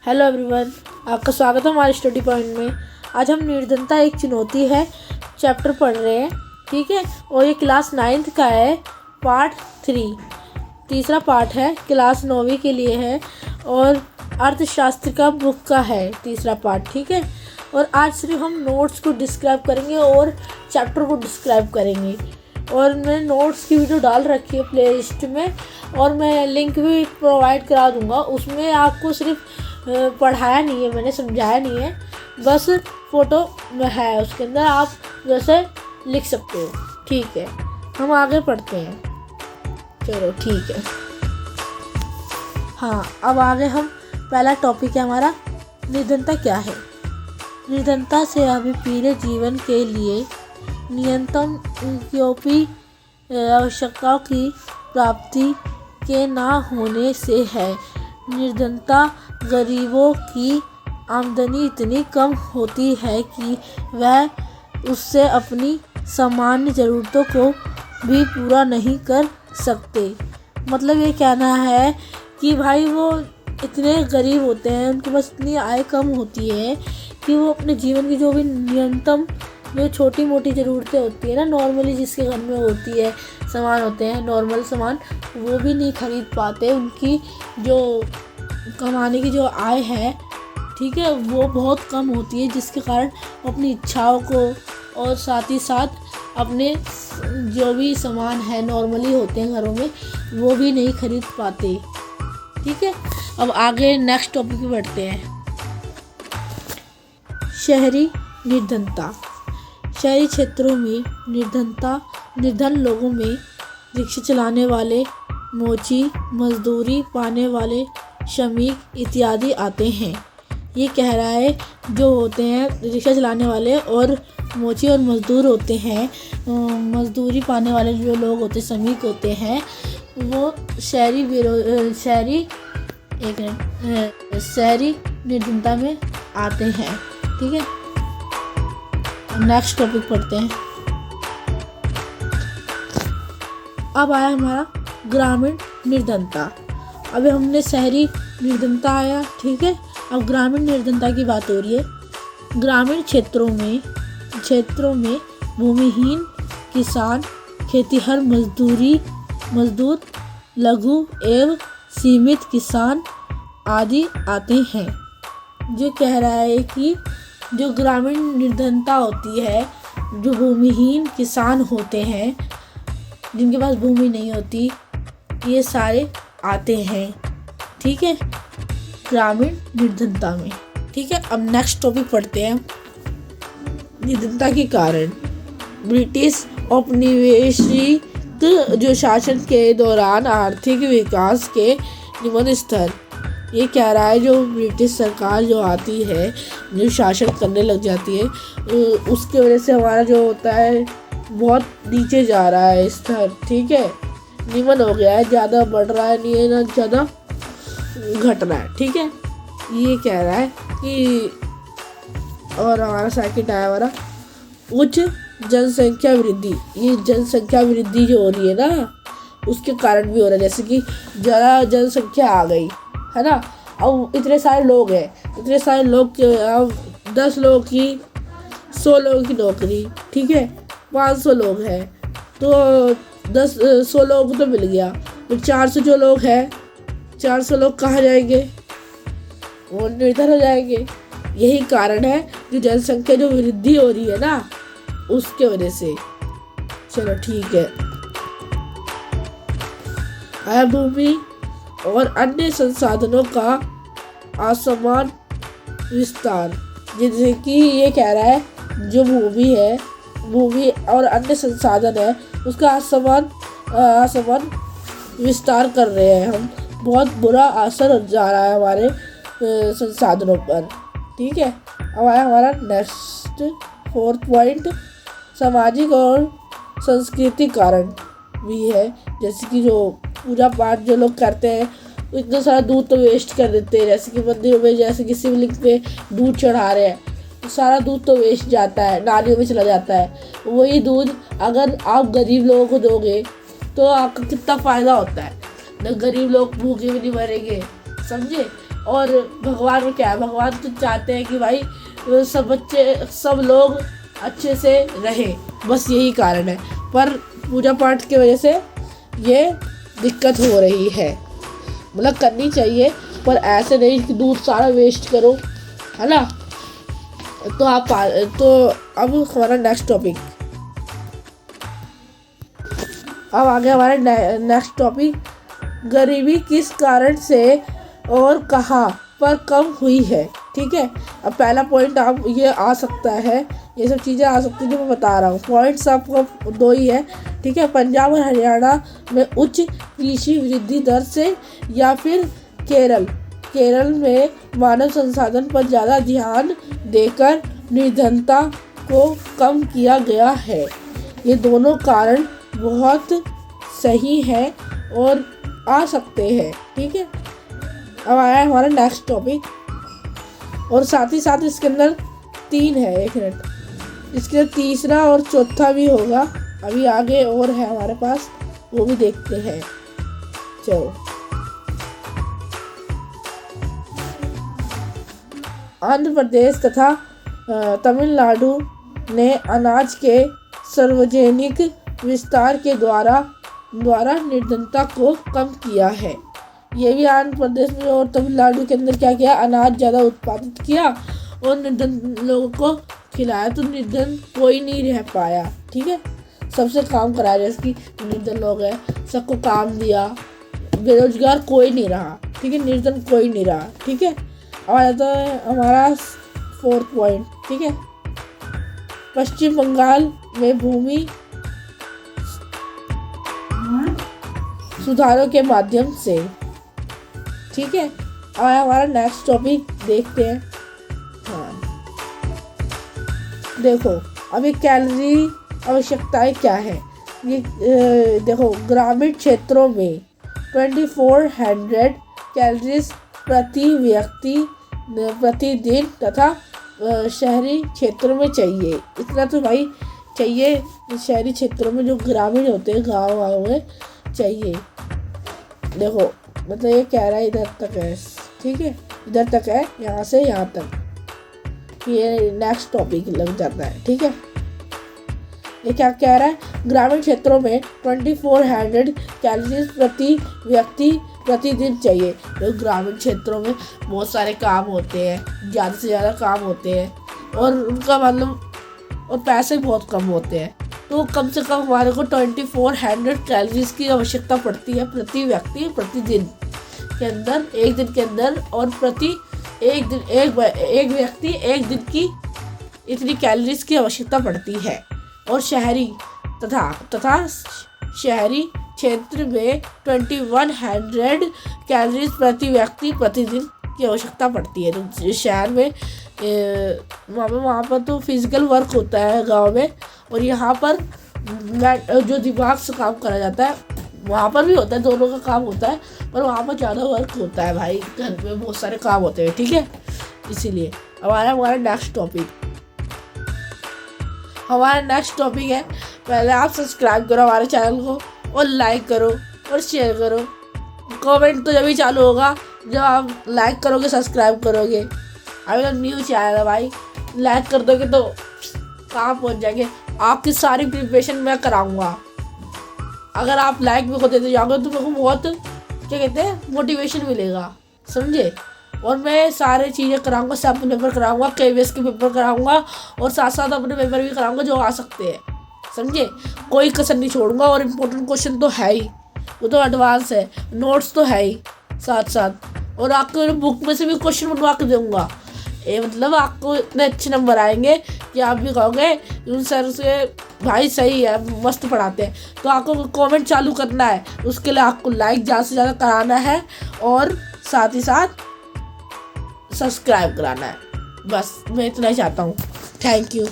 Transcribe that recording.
Hello everyone, आपका स्वागत है हमारे स्टडी पॉइंट में। आज हम निर्धनता एक चुनौती है चैप्टर पढ़ रहे हैं, ठीक है। और ये क्लास 9th का है, पार्ट 3। तीसरा पार्ट है, क्लास 9वीं के लिए है और अर्थशास्त्र का बुक का है तीसरा पार्ट, ठीक है। और आज सिर्फ हम नोट्स को डिस्क्राइब करेंगे और चैप्टर को डिस्क्राइब करेंगे। और मैंने नोट्स की वीडियो डाल रखी है प्ले लिस्ट में और मैं लिंक भी प्रोवाइड करा दूँगा। उसमें आपको सिर्फ पढ़ाया नहीं है, मैंने समझाया नहीं है, बस फ़ोटो है उसके अंदर, आप वैसे लिख सकते हो, ठीक है। हम आगे पढ़ते हैं, चलो ठीक है। हाँ, अब आगे हम पहला टॉपिक है हमारा, निर्धनता क्या है। निर्धनता से अभिप्राय जीवन के लिए न्यूनतम उपयोगी आवश्यकताओं की प्राप्ति के ना होने से है। निर्धनता गरीबों की आमदनी इतनी कम होती है कि वह उससे अपनी सामान्य ज़रूरतों को भी पूरा नहीं कर सकते। मतलब ये कहना है कि भाई वो इतने गरीब होते हैं, उनके पास इतनी आय कम होती है कि वो अपने जीवन की जो भी न्यूनतम जो छोटी मोटी ज़रूरतें होती है ना, नॉर्मली जिसके घर में होती है, सामान होते हैं नॉर्मल सामान, वो भी नहीं खरीद पाते। उनकी जो कमाने की जो आय है, ठीक है, वो बहुत कम होती है, जिसके कारण अपनी इच्छाओं को और साथ ही साथ अपने जो भी सामान है नॉर्मली होते हैं घरों में, वो भी नहीं खरीद पाते, ठीक है। अब आगे नेक्स्ट टॉपिक पे बढ़ते हैं, शहरी निर्धनता। शहरी क्षेत्रों में निर्धन लोगों में रिक्शा चलाने वाले, मोची मजदूरी पाने वाले, श्रमिक इत्यादि आते हैं। ये कह रहा है जो होते हैं रिक्शा चलाने वाले और मोची और मजदूर होते हैं, मजदूरी पाने वाले जो लोग होते हैं, श्रमिक होते हैं, वो शहरी निर्धनता में आते हैं, ठीक है। नेक्स्ट टॉपिक पढ़ते हैं। अब आया हमारा ग्रामीण निर्धनता। अभी हमने शहरी निर्धनता आया, ठीक है। अब ग्रामीण निर्धनता की बात हो रही है। ग्रामीण क्षेत्रों में भूमिहीन किसान, खेतिहर मजदूर, लघु एवं सीमित किसान आदि आते हैं। जो कह रहा है कि जो ग्रामीण निर्धनता होती है, जो भूमिहीन किसान होते हैं, जिनके पास भूमि नहीं होती, ये सारे आते हैं, ठीक है, ग्रामीण निर्धनता में, ठीक है। अब नेक्स्ट टॉपिक पढ़ते हैं, निर्धनता के कारण। ब्रिटिश औपनिवेशिक जो शासन के दौरान आर्थिक विकास के निम्न स्तर। ये कह रहा है जो ब्रिटिश सरकार जो आती है, जो शासन करने लग जाती है, उसके वजह से हमारा जो होता है बहुत नीचे जा रहा है स्तर, ठीक है, निम्न हो गया है, ज़्यादा बढ़ रहा है नहीं है ना ज़्यादा घट रहा है, ठीक है। ये कह रहा है कि और हमारा सेकंड आया हमारा उच्च जनसंख्या वृद्धि। ये जनसंख्या वृद्धि जो हो रही है ना, उसके कारण भी हो रहा है, जैसे कि ज़्यादा जनसंख्या आ गई है ना, अब इतने सारे लोग हैं, इतने सारे लोग, अब 10 लोगों की 100 लोगों की नौकरी, ठीक है, 500 लोग हैं तो 100 लोगों को तो मिल गया, तो 400 जो लोग हैं, 400 लोग कहाँ जाएंगे, वो निर्धन हो जाएंगे। यही कारण है जो जनसंख्या जो वृद्धि हो रही है ना, उसके वजह से। चलो ठीक है। आया भूमि और अन्य संसाधनों का असमान विस्तार। जैसे कि ये कह रहा है जो भूमि और अन्य संसाधन है, उसका असमान विस्तार कर रहे हैं हम, बहुत बुरा असर जा रहा है हमारे संसाधनों पर, ठीक है। अब आया हमारा नेक्स्ट 4th पॉइंट, सामाजिक और सांस्कृतिक कारण भी है। जैसे कि जो पूजा पाठ जो लोग करते हैं, इतना सारा दूध तो वेस्ट कर देते हैं, जैसे कि मंदिरों में, जैसे कि शिवलिंग पे दूध चढ़ा रहे हैं, तो सारा दूध तो वेस्ट जाता है, नालियों में चला जाता है। वही दूध अगर आप गरीब लोगों को दोगे तो आपका कितना फ़ायदा होता है ना, गरीब लोग भूखे भी नहीं मरेंगे, समझे, और भगवान में क्या है, भगवान तो चाहते हैं कि भाई सब बच्चे सब लोग अच्छे से रहें, बस यही कारण है। पर पूजा पाठ की वजह से ये दिक्कत हो रही है। मतलब करनी चाहिए पर ऐसे नहीं कि दूध सारा वेस्ट करो, है ना। तो अब हमारा नेक्स्ट टॉपिक, अब आगे हमारा नेक्स्ट टॉपिक, गरीबी किस कारण से और कहाँ पर कम हुई है। ठीक है, अब पहला पॉइंट आप ये आ सकता है, ये सब चीज़ें आ सकती हैं जो मैं बता रहा हूँ। पॉइंट्स आपको दो ही है। ठीक है, पंजाब और हरियाणा में उच्च कृषि वृद्धि दर से, या फिर केरल में मानव संसाधन पर ज़्यादा ध्यान देकर निर्धनता को कम किया गया है। ये दोनों कारण बहुत सही है और आ सकते हैं। ठीक है, अब आया है हमारा नेक्स्ट टॉपिक, और साथ ही साथ इसके अंदर 3 है, 1 मिनट, इसके अंदर तीसरा और चौथा भी होगा। अभी आगे और है हमारे पास, वो भी देखते हैं। चलो, आंध्र प्रदेश तथा तमिलनाडु ने अनाज के सार्वजनिक विस्तार के द्वारा निर्धनता को कम किया है। ये भी आंध्र प्रदेश में और तमिलनाडु के अंदर क्या किया, अनाज ज़्यादा उत्पादित किया और निर्धन लोगों को खिलाया, तो निर्धन कोई नहीं रह पाया। ठीक है, सबसे काम कराया, जैसे कि निर्धन लोग हैं सबको काम दिया, बेरोजगार कोई नहीं रहा। ठीक है, निर्धन कोई नहीं रहा। ठीक है, अब आ जाता है हमारा 4th पॉइंट। ठीक है, पश्चिम बंगाल में भूमि सुधारों के माध्यम से। ठीक है, अब हमारा नेक्स्ट टॉपिक देखते हैं। हाँ, देखो अभी कैलोरी आवश्यकताएं क्या है। ये देखो, ग्रामीण क्षेत्रों में 2400 कैलोरीज प्रति व्यक्ति प्रतिदिन तथा शहरी क्षेत्रों में चाहिए। इतना तो भाई चाहिए, शहरी क्षेत्रों में जो ग्रामीण होते हैं, गाँव में चाहिए। देखो मतलब ये कह रहा है इधर तक है। ठीक है, इधर तक है, यहाँ से यहाँ तक, ये नेक्स्ट टॉपिक लग जाता है। ठीक है, ये क्या कह रहा है, ग्रामीण क्षेत्रों में 2400 कैलोरीज प्रति व्यक्ति प्रतिदिन चाहिए। तो ग्रामीण क्षेत्रों में बहुत सारे काम होते हैं, ज़्यादा से ज़्यादा काम होते हैं, और उनका मतलब और पैसे बहुत कम होते हैं। तो कम से कम हमारे को 2400 कैलोरीज की आवश्यकता पड़ती है प्रति व्यक्ति प्रतिदिन के अंदर, एक दिन के अंदर, और प्रति एक व्यक्ति एक दिन की इतनी कैलोरीज की आवश्यकता पड़ती है। और शहरी तथा शहरी क्षेत्र में 2100 कैलोरीज प्रति व्यक्ति प्रतिदिन की आवश्यकता पड़ती है। तो शहर में वहाँ पर तो फिजिकल वर्क होता है गांव में, और यहाँ पर जो दिमाग से काम करा जाता है वहाँ पर भी होता है, दोनों का काम होता है, पर वहाँ पर ज़्यादा वर्क होता है भाई, घर में बहुत सारे काम होते हैं। ठीक है, इसीलिए हमारा नेक्स्ट टॉपिक है, पहले आप सब्सक्राइब करो हमारे चैनल को, और लाइक करो और शेयर करो। कमेंट तो जब ही चालू होगा जब आप लाइक करोगे, सब्सक्राइब करोगे। अभी तो न्यू चैनल है भाई, लाइक कर दोगे तो कहाँ पहुँच जाएंगे। आपकी सारी प्रिपरेशन मैं कराऊंगा। अगर आप लाइक मेरे को देते जाओगे तो मेरे को बहुत क्या कहते हैं मोटिवेशन मिलेगा, समझे। और मैं सारे चीज़ें कराऊंगा, सैम्पल पेपर कराऊंगा, KVS के पेपर कराऊंगा, और साथ साथ अपने पेपर भी कराऊंगा जो आ सकते हैं, समझे। कोई कसर नहीं छोड़ूंगा। और इम्पोर्टेंट क्वेश्चन तो है ही, वो तो एडवांस है, नोट्स तो है ही साथ साथ, और आपको बुक में से भी क्वेश्चन बनवा के दूंगा। ये मतलब आपको इतने अच्छे नंबर आएंगे कि आप भी कहोगे उन सर से भाई सही है, मस्त पढ़ाते हैं। तो आपको कमेंट चालू करना है, उसके लिए आपको लाइक ज़्यादा से ज़्यादा कराना है, और साथ ही साथ सब्सक्राइब कराना है। बस मैं इतना ही चाहता हूँ। Thank you.